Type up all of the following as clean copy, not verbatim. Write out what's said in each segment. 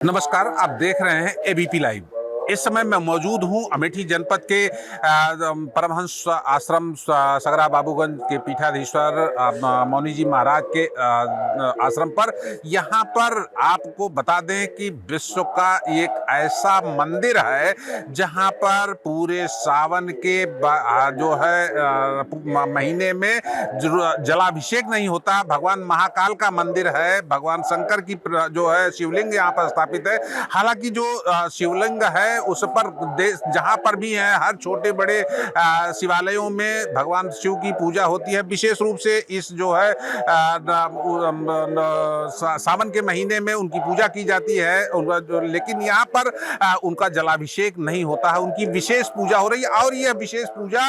नमस्कार, आप देख रहे हैं एबीपी लाइव। इस समय मैं मौजूद हूं अमेठी जनपद के परमहंस आश्रम सगरा बाबूगंज के पीठाधीश्वर मौनी जी महाराज के आश्रम पर। यहां पर आपको बता दें कि विश्व का एक ऐसा मंदिर है जहां पर पूरे सावन के जो है महीने में जलाभिषेक नहीं होता। भगवान महाकाल का मंदिर है, भगवान शंकर की जो है शिवलिंग यहाँ पर स्थापित है। हालांकि जो शिवलिंग है उस पर जहां पर भी है, हर छोटे बड़े शिवालयों में भगवान शिव की पूजा होती है। विशेष रूप से इस जो है सावन के महीने में उनकी पूजा की जाती है, लेकिन यहाँ पर उनका जलाभिषेक नहीं होता है। उनकी विशेष पूजा हो रही है और यह विशेष पूजा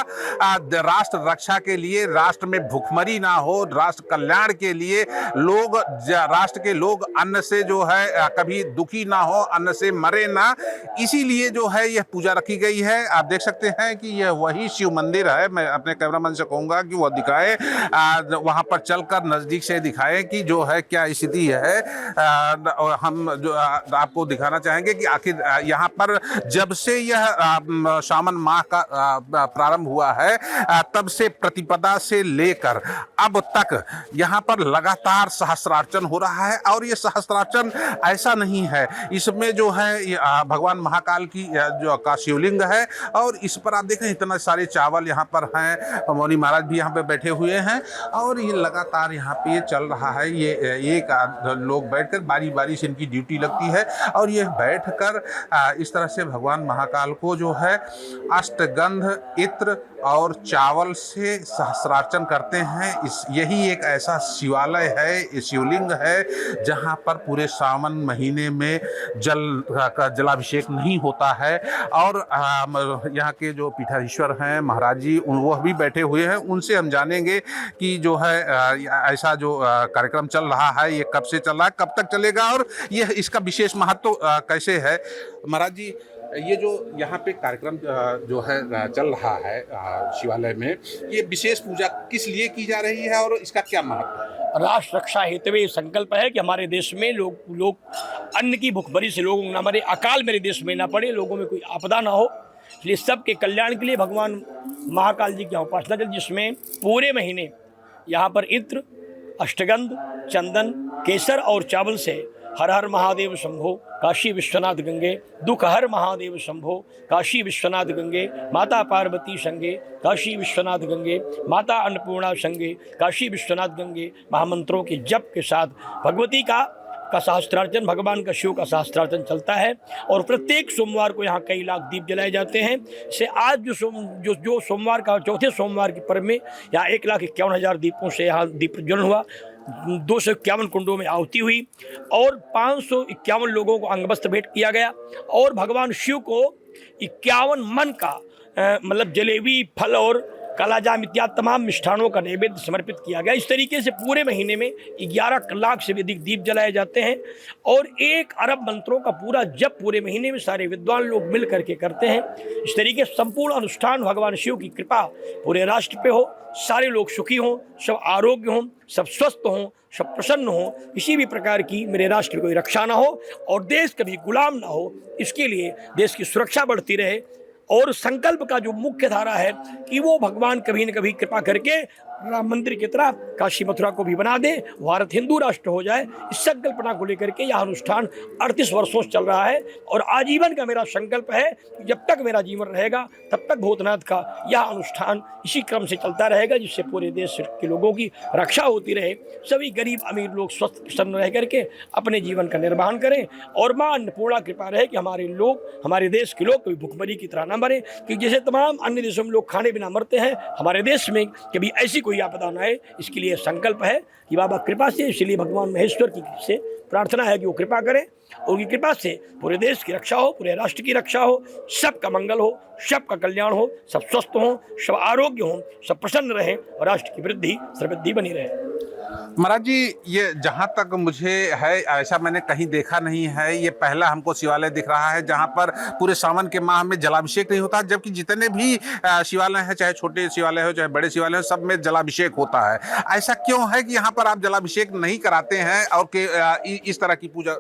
राष्ट्र रक्षा के लिए, राष्ट्र में भुखमरी ना हो, राष्ट्र कल्याण के लिए, लोग राष्ट्र के लोग अन्न से जो है कभी दुखी ना हो, अन्न से मरे ना, इसीलिए जो है यह पूजा रखी गई है। आप देख सकते हैं कि यह वही शिव मंदिर है। मैं अपने कैमरामैन से कहूंगा कि वह दिखाए, वहां पर चलकर नजदीक से दिखाएं कि जो है क्या स्थिति है। और हम जो आपको दिखाना चाहेंगे कि आखिर यहाँ पर जब से यह सावन माह का प्रारंभ हुआ है, तब से प्रतिपदा से लेकर अब तक यहाँ पर लगातार सहस्त्रार्चन हो रहा है। और ये सहस्त्रार्चन ऐसा नहीं है, इसमें जो है भगवान महाकाल की जो का शिवलिंग है और इस पर आप देखें इतना सारे चावल यहाँ पर हैं। मौनी महाराज भी यहाँ पे बैठे हुए हैं और ये लगातार यहाँ पे ये चल रहा है। ये एक लोग बैठकर बारी बारी से इनकी ड्यूटी लगती है और ये बैठकर इस तरह से भगवान महाकाल को जो है अष्टगंध, इत्र और चावल से सहस्रार्चन करते हैं। यही एक ऐसा शिवालय है, शिवलिंग है, जहाँ पर पूरे सावन महीने में जलाभिषेक नहीं होता है। और यहाँ के जो पीठाधीश्वर हैं महाराज जी, वह भी बैठे हुए हैं। उनसे हम जानेंगे कि जो है ऐसा जो कार्यक्रम चल रहा है ये कब से चल रहा है, कब तक चलेगा और यह इसका विशेष महत्व कैसे है। महाराज जी, ये जो यहाँ पे कार्यक्रम जो है चल रहा है शिवालय में, ये विशेष पूजा किस लिए की जा रही है और इसका क्या महत्व है? राष्ट्र रक्षा हेतु ये संकल्प है कि हमारे देश में लोग अन्न की भुखमरी से लोग न मरे, अकाल मेरे देश में ना पड़े, लोगों में कोई आपदा ना हो। इसलिए सबके कल्याण के लिए भगवान महाकाल जी की उपासना चल, जिसमें पूरे महीने यहाँ पर इत्र, अष्टगंध, चंदन, केसर और चावल से हर हर महादेव शंभो, काशी विश्वनाथ गंगे, दुख हर महादेव शंभो, काशी विश्वनाथ गंगे, माता पार्वती संगे, काशी विश्वनाथ गंगे, माता अन्नपूर्णा संगे, काशी विश्वनाथ गंगे महामंत्रों के जप के साथ भगवती का सहस्त्रार्चन, भगवान का शिव का सहस्त्रार्चन चलता है। और प्रत्येक सोमवार को यहाँ कई लाख दीप जलाए जाते हैं। से आज जो सोमवार का चौथे सोमवार के पर्व में यहाँ 1,51,000 दीपों से यहाँ दीप प्रज्वलन हुआ। 251 कुंडों में आहुति हुई और 551 लोगों को अंगवस्त्र भेंट किया गया और भगवान शिव को 51 मन का मतलब जलेबी, फल और कालाजाम इत्यादि तमाम मिष्ठानों का नैवेद्य समर्पित किया गया। इस तरीके से पूरे महीने में 11 लाख से अधिक दीप जलाए जाते हैं और 1 अरब मंत्रों का पूरा जप पूरे महीने में सारे विद्वान लोग मिल करके करते हैं। इस तरीके से संपूर्ण अनुष्ठान भगवान शिव की कृपा पूरे राष्ट्र पे हो, सारे लोग सुखी हों, सब आरोग्य हों, सब स्वस्थ हों, सब प्रसन्न हों, किसी भी प्रकार की मेरे राष्ट्र की कोई रक्षा ना हो और देश कभी गुलाम ना हो। इसके लिए देश की सुरक्षा बढ़ती रहे और संकल्प का जो मुख्य धारा है कि वो भगवान कभी न कभी कृपा करके राम मंदिर की तरह काशी मथुरा को भी बना दे, भारत हिंदू राष्ट्र हो जाए। इस संकल्पना को लेकर के यह अनुष्ठान 38 वर्षों से चल रहा है और आजीवन का मेरा संकल्प है कि जब तक मेरा जीवन रहेगा तब तक भूतनाथ का यह अनुष्ठान इसी क्रम से चलता रहेगा, जिससे पूरे देश के लोगों की रक्षा होती रहे, सभी गरीब अमीर लोग स्वस्थ प्रसन्न रह करके अपने जीवन का निर्वहन करें और माँ अन्नपूर्णा कृपा रहे कि हमारे लोग, हमारे देश के लोग कभी भुखमरी की तरह न मरे। क्योंकि जैसे तमाम अन्य देशों में लोग खाने बिना मरते हैं, हमारे देश में कभी ऐसी कोई आपदा न आए, इसके लिए संकल्प है कि बाबा कृपा से। इसलिए भगवान महेश्वर की से प्रार्थना है कि वो कृपा करें और उनकी कृपा से पूरे देश की रक्षा हो, पूरे राष्ट्र की रक्षा हो, सबका मंगल हो, सबका कल्याण हो, सब स्वस्थ हों, सब आरोग्य हों, सब प्रसन्न रहें और राष्ट्र की वृद्धि सर्ववृद्धि बनी रहे। महाराज जी, ये जहाँ तक मुझे है ऐसा मैंने कहीं देखा नहीं है, ये पहला हमको शिवालय दिख रहा है जहाँ पर पूरे सावन के माह में जलाभिषेक नहीं होता, जबकि जितने भी शिवालय हैं, चाहे छोटे शिवालय हो चाहे बड़े शिवालय हो, सब में जलाभिषेक होता है। ऐसा क्यों है कि यहाँ पर आप जलाभिषेक नहीं कराते हैं और इस तरह की पूजा?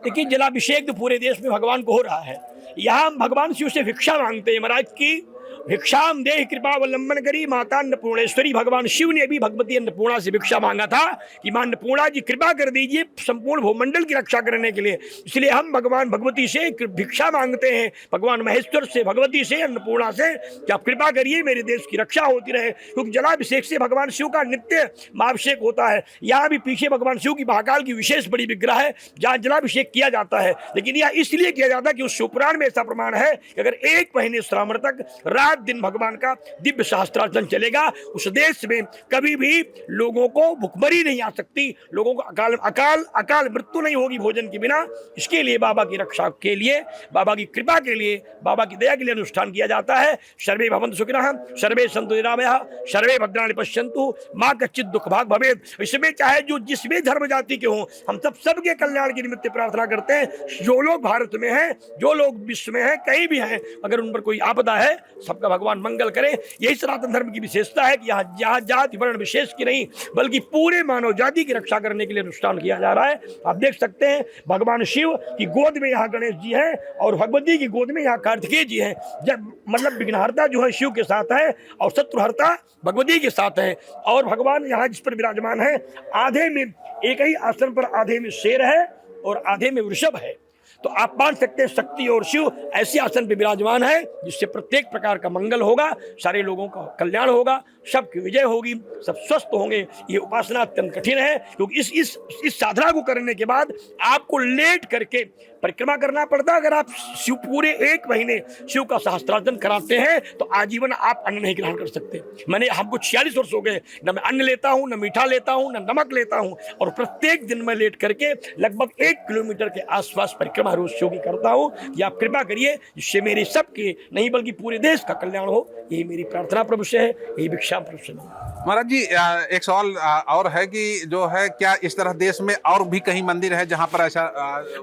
देखिए, जलाभिषेक तो पूरे देश में भगवान को हो रहा है। यहाँ हम भगवान शिव से भिक्षा मांगते हैं महाराज की भिक्षाम देह कृपा अवलंबन करी माता अन्नपूर्णेश्वरी। भगवान शिव ने भी भगवती अन्नपूर्णा से भिक्षा मांगा था कि मां अन्नपूर्णा जी कृपा कर दीजिए संपूर्ण भूमंडल की रक्षा करने के लिए। इसलिए हम भगवान भगवती से भिक्षा मांगते हैं, भगवान महेश्वर से, भगवती से, अन्नपूर्णा से, कि आप कृपा करिए मेरे देश की रक्षा होती रहे। क्योंकि जलाभिषेक से भगवान शिव का नित्य महाभिषेक होता है। यहाँ भी पीछे भगवान शिव की महाकाल की विशेष बड़ी विग्रह है जहाँ जलाभिषेक किया जाता है। लेकिन यह इसलिए किया जाता है कि उस शिवपुराण में ऐसा प्रमाण है कि अगर 1 महीने श्रावण तक रात दिन भगवान का दिव्य शास्त्रार्चन चलेगा, उस देश में कभी भी लोगों को भुखमरी नहीं आ सकती, लोगों को अकाल मृत्यु नहीं होगी भोजन के बिना। इसके लिए बाबा की रक्षा के लिए, बाबा की कृपा के लिए, बाबा की दया के लिए अनुष्ठान किया जाता है। सर्वे भवन्तु सुखिनः, सर्वे सन्तु निरामयाः, सर्वे भद्राणि पश्यन्तु, मां कश्चित् दुःख भाग् भवेत्। इसमें चाहे जो जिस भी धर्म जाति के हों, हम सबके कल्याण के निमित्त प्रार्थना करते हैं। जो लोग भारत में हैं, जो लोग विश्व में हैं, कहीं भी हैं, अगर उन पर कोई आपदा है, सबका भगवान मंगल करे। यही सनातन धर्म की विशेषता है कि यहाँ जाति वर्ण विशेष की नहीं बल्कि पूरे मानव जाति की रक्षा करने के लिए अनुष्ठान किया जा रहा है। आप देख सकते हैं भगवान शिव की गोद में यहाँ गणेश जी हैं और भगवती की गोद में यहाँ कार्तिकेय जी हैं। जब मतलब विघ्नहर्ता जो है शिव के साथ है और शत्रुहर्ता भगवती के साथ है। और भगवान यहाँ जिस पर विराजमान है, आधे में एक ही आसन पर आधे में शेर है और आधे में वृषभ है। तो आप मान सकते हैं शक्ति और शिव ऐसे आसन पर विराजमान है जिससे प्रत्येक प्रकार का मंगल होगा, सारे लोगों का कल्याण होगा, सबकी विजय होगी, सब स्वस्थ होंगे। ये उपासना अत्यंत कठिन है क्योंकि इस साधना को करने के बाद आपको लेट करके परिक्रमा करना पड़ता है। अगर आप शिव पूरे 1 महीने शिव का सहस्त्रार्चन कराते हैं तो आजीवन आप अन्न नहीं ग्रहण कर सकते। मैंने हमको 46 वर्ष हो गए, न मैं अन्न लेता हूँ, न मीठा लेता हूँ, न नमक लेता हूँ, और प्रत्येक दिन मैं लेट करके लगभग 1 किलोमीटर के आसपास परिक्रमा रोज शिव की करता हूँ कि आप कृपा करिए जिससे मेरे सबके नहीं बल्कि पूरे देश का कल्याण हो। यही मेरी प्रार्थना प्रभु से है, यही भिक्षा प्रभु से। महाराज जी, एक सवाल और है कि जो है क्या इस तरह देश में और भी कहीं मंदिर है जहां पर ऐसा?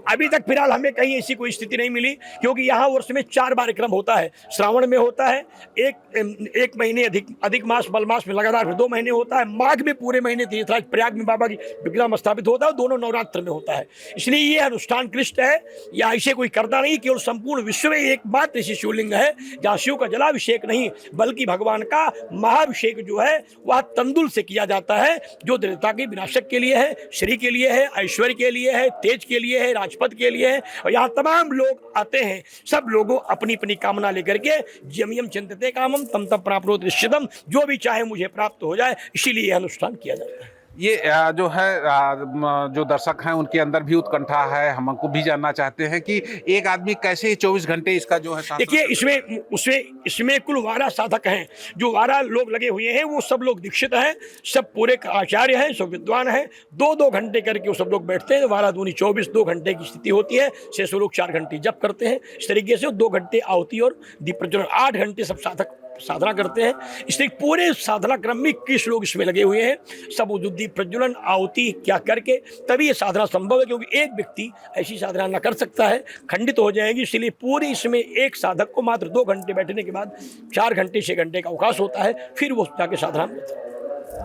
अभी तक फिलहाल हमें कहीं ऐसी कोई स्थिति नहीं मिली क्योंकि यहाँ वर्ष में 4 कार्यक्रम होता है। श्रावण में होता है, एक महीने अधिक मास मलमास में लगातार 2 महीने होता है, माघ में पूरे महीने तीर्थराज प्रयाग में बाबा की विग्रह स्थापित होता है, दोनों नवरात्र में होता है। इसलिए ये अनुष्ठान क्लिष्ट है, या ऐसे कोई करता नहीं। केवल संपूर्ण विश्व में एकमात्र ऐसी शिवलिंग है जहाँ शिव का जलाभिषेक नहीं बल्कि भगवान का महाभिषेक जो है वह तंदुल से किया जाता है, जो दरिद्रता के विनाशक के लिए है, श्री के लिए है, ऐश्वर्य के लिए है, तेज के लिए है, राजपद के लिए है। और यहाँ तमाम लोग आते हैं, सब लोगों अपनी अपनी कामना लेकर के यम यम चिंतते कामम तम तम प्राप्नोति निश्चितम, जो भी चाहे मुझे प्राप्त हो जाए, इसीलिए यह अनुष्ठान किया जाता है। ये जो है जो दर्शक हैं उनके अंदर भी उत्कंठा है, हमको भी जानना चाहते हैं कि एक आदमी कैसे 24 घंटे इसका जो है। देखिए, इसमें कुल 12 साधक हैं, जो 12 लोग लगे हुए हैं वो सब लोग दीक्षित हैं, सब पूरे आचार्य हैं, सब विद्वान हैं। 2-2 घंटे करके वो सब लोग बैठते हैं। 12 दूनी 24, 2 घंटे की स्थिति होती है। 600 लोग 4 घंटे जप करते हैं। इस तरीके से 2 घंटे आहुति और दीप प्रज्वलन, 8 घंटे सब साधक साधना करते हैं। इसलिए पूरे साधना क्रम में 21 लोग इसमें लगे हुए हैं, सब दीप प्रज्वलन आहुति क्या करके तभी ये साधना संभव है, क्योंकि एक व्यक्ति ऐसी साधना न कर सकता है, खंडित हो जाएगी। इसलिए पूरे इसमें एक साधक को मात्र 2 घंटे बैठने के बाद 4 घंटे 6 घंटे का अवकाश होता है, फिर वो जाके साधना करता है।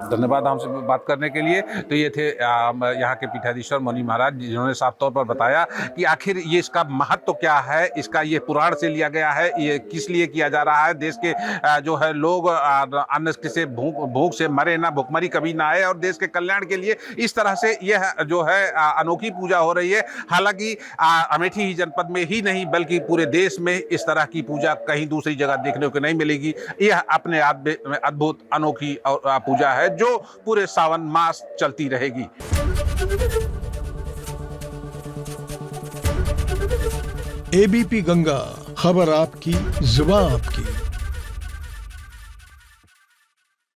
धन्यवाद हमसे बात करने के लिए। तो ये थे यहाँ के पीठाधीश्वर मौनी महाराज, जिन्होंने साफ तौर पर बताया कि आखिर ये इसका महत्व तो क्या है, इसका ये पुराण से लिया गया है, ये किस लिए किया जा रहा है। देश के जो है लोग अन्न से भूख से मरे ना, भुखमरी कभी ना आए, और देश के कल्याण के लिए इस तरह से यह जो है अनोखी पूजा हो रही है। हालांकि अमेठी ही जनपद में ही नहीं बल्कि पूरे देश में इस तरह की पूजा कहीं दूसरी जगह देखने को नहीं मिलेगी। यह अपने आप में अद्भुत अनोखी पूजा है जो पूरे सावन मास चलती रहेगी। एबीपी गंगा, खबर आपकी, जुबान आपकी।